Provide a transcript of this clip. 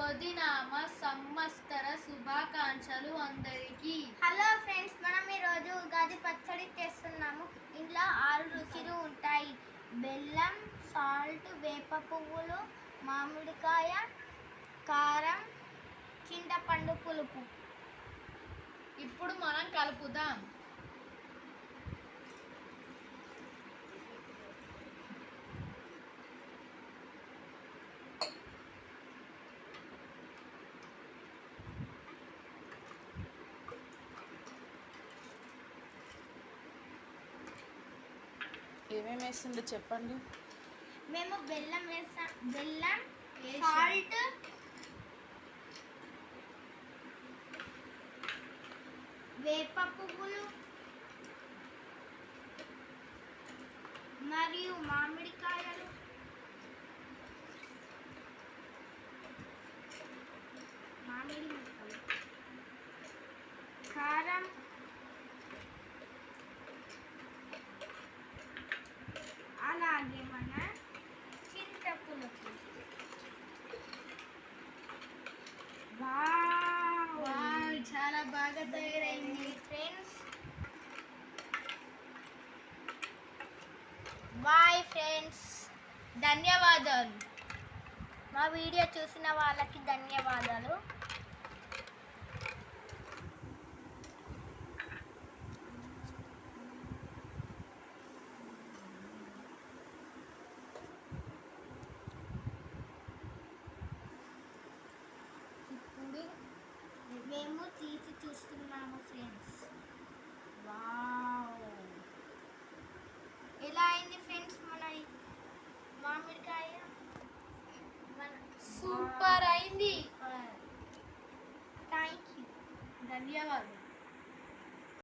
క్రోధినామ సంవత్సర శుభాకాంక్షలు అందరికీ. హలో ఫ్రెండ్స్, మనం ఈరోజు ఉగాది పచ్చడి చేస్తున్నాము. ఇందులో 6 రుచులు ఉంటాయి: బెల్లం, సాల్ట్, వేప పువ్వులు, మామిడికాయ, కారం, చింతపండు పులుపు. ఇప్పుడు మనం కలుపుదాం. ఏమేమి వేసిందో చెప్పండి. మేము బెల్లం వేసాం, బెల్లం, సాల్ట్, వేప పువ్వులు మరియు మామిడికాయలు, మామిడి ముక్కలు, కారం, అలాగే మన చింతపులుపు. వావ్, చాలా బాగా తయారైంది ఫ్రెండ్స్. Bye friends. ధన్యవాదాలు. మా వీడియో చూసిన వాళ్ళకి ధన్యవాదాలు. ఇప్పుడు మేము తీసి చూస్తున్నాము ఫ్రెండ్స్. వావ్, ఎలా అయింది ఫ్రెండ్స్ మన మామిడికాయ? సూపర్ అయింది. Thank you. ధన్యవాదాలు.